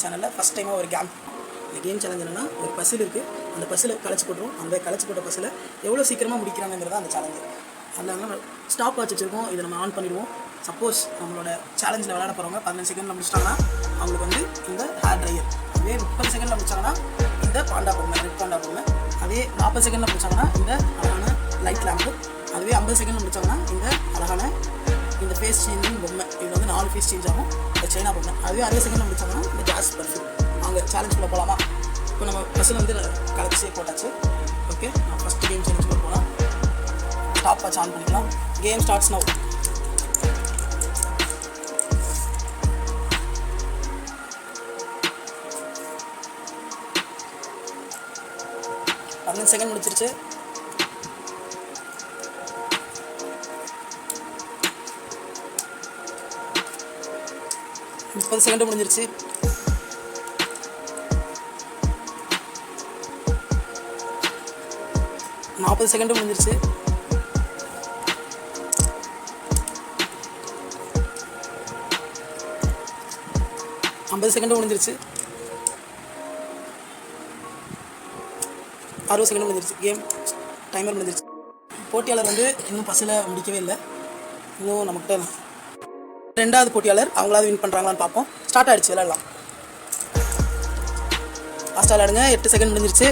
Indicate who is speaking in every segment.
Speaker 1: சேனலில் ஃபஸ்ட் டைமாக ஒரு கேம். இந்த கேம் சேலஞ்ச் என்னன்னா, ஒரு பசில் இருக்குது, அந்த பசிலை கழிச்சு போட்டுருவோம். அந்த கழிச்சு போட்ட பசிலை எவ்வளோ சீக்கிரமாக முடிக்கிறாங்கிறது அந்த சேலஞ்சு. அதில் ஸ்டாப் வாட்ச் வச்சுருக்கோம், இதை நம்ம ஆன் பண்ணிடுவோம். சப்போஸ் நம்மளோட சேலஞ்சில் விளையாட போகிறவங்க 15 செகண்டில் முடிச்சிட்டாங்கன்னா அவங்களுக்கு வந்து இந்த ஹேர் ட்ரையர், அதே 30 செகண்டில் முடிச்சாங்கன்னா இந்த பாண்டா பொம்மை, ரெட் பாண்டா பொம்மை, அதே 40 செகண்டில் முடிச்சாங்கன்னா இந்த அழகான லைட் லேம்பு, அதுவே 50 செகண்டில் முடிச்சாங்கன்னா இந்த அழகான இந்த ஃபேஸ் சேஞ்சிங் பொம்மை. இது வந்து 4 ஃபேஸ் சேஞ்ச் ஆகும், இந்த சைனா பொம்மை. அதுவே 60 செகண்டில் முடிச்சாங்கன்னா இந்த ஜாஸ் பர்ஃப்யூம். அவங்க சேலஞ்சுக்குள்ளே போகலாமா? இப்போ நம்ம பஸ்ஸில் வந்து கலச்சி போட்டாச்சு. ஓகே, நான் ஃபஸ்ட்டு கேம் சேலஞ்சுக்குள்ளே போகலாம். டாப் வாட்ச் ஆன் பண்ணிக்கலாம். Game starts now. செகண்ட் முடிச்சிருச்சு. முப்பது செகண்ட் முடிஞ்சிருச்சு. 40 செகண்ட் முடிஞ்சிருச்சு. 50 செகண்ட் முடிஞ்சிருச்சு. 60 செகண்ட் முடிஞ்சிருச்சு. கேம் டைமர் முடிஞ்சிருச்சு. போட்டியாளர் வந்து இன்னும் பஸ்ஸில் முடிக்கவே இல்லை. இன்னும் நம்மகிட்ட ரெண்டாவது போட்டியாளர் அவங்களாவது வின் பண்ணுறாங்களான்னு பார்ப்போம். ஸ்டார்ட் ஆகிடுச்சு, விளையாடலாம். லாஸ்ட்டாக விளையாடுங்க. 8 செகண்ட் முடிஞ்சிருச்சு.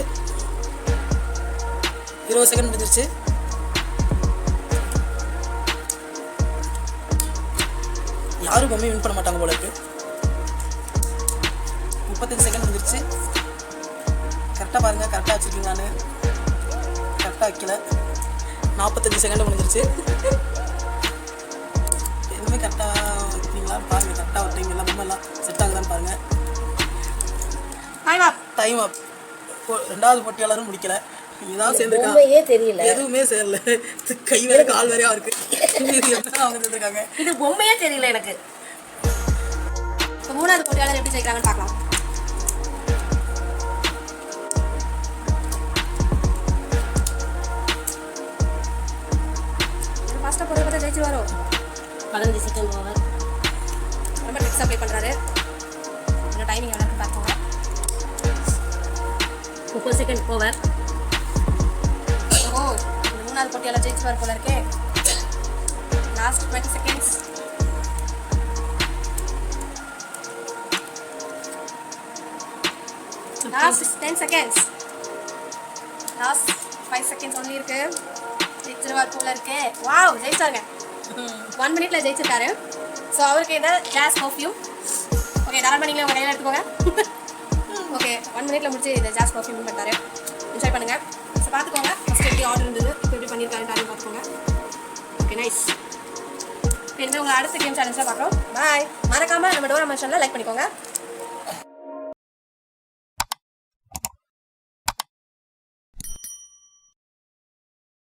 Speaker 1: 20 செகண்ட் முடிஞ்சிருச்சு. யாரும் பொம்மை வின் பண்ண மாட்டாங்க போல இருக்கு. 35 செகண்ட் முடிஞ்சிருச்சு. கரெக்டாக பாருங்கள், கரெக்டாக வச்சுருக்கீங்களான்னு. கரெக்டாக வைக்கல. 45 செகண்ட் முடிஞ்சிருச்சு. எதுவுமே கரெக்டாக வைக்கிறீங்களா பாருங்கள், கரெக்டாக வைக்கிறீங்க. எல்லாம் பொம்மை எல்லாம் செட் ஆகுதான்னு பாருங்கள். டைம் அப். ரெண்டாவது போட்டியாளரும் முடிக்கல. இதான் சேர்ந்துருக்காங்க, தெரியல, எதுவுமே சேரல. கை வேற கால் வேறையா இருக்கு. அவங்க சேர்ந்துருக்காங்க, இது பொம்மையே தெரியல எனக்கு. மூணாவது போட்டியாளர் எப்படி ஜெயிக்கிறாங்கன்னு பார்க்கலாம். ஃபாஸ்ட்டாக போடுறது பார்த்தா ஜெயிச்சு வரும். 15 செகண்ட் ஓவர். ரொம்ப ட்ரிக்ஸ் அப்ளை பண்ணுறாரு. இந்த டைமிங் எவ்வளோ பார்ப்போங்க. 30 செகண்ட் ஓவர். ஓ, இந்த மூணாவது போட்டியாளர் ஜெயிச்சு வர போல இருக்கே. Last 20 seconds. Last 10 seconds. Last 5 seconds only இருக்கு. ஜெயிச்சிருவார் போல இருக்கே. வாவ், ஜெயிச்சாங்க. 1 மினிட்ல ஜெயிச்சிருக்காரு. ஸோ அவருக்கு இந்த ஜாஸ் பர்ஃப்யூம். ஓகே, தாராளமாக நீங்களே உங்கள் கையில் எடுத்துக்கோங்க. ஓகே, 1 மினிட்ல முடிச்சு இந்த ஜாஸ் பர்ஃப்யூம் பண்ணுறாரு. என்ஜாய் பண்ணுங்கள். ஸோ பார்த்துக்கோங்க ஃபஸ்ட் எப்படி ஆர்டர் இருந்தது, இப்போ எப்படி பண்ணியிருக்காருன்னு பார்த்துக்கோங்க. Okay, nice. இந்த உங்களை அடுத்த கேம் சேலஞ்சில் பார்க்குறோம். பாய். மறக்காமல் நம்ம டோரா மனுஷனில் லைக் பண்ணிக்கோங்க.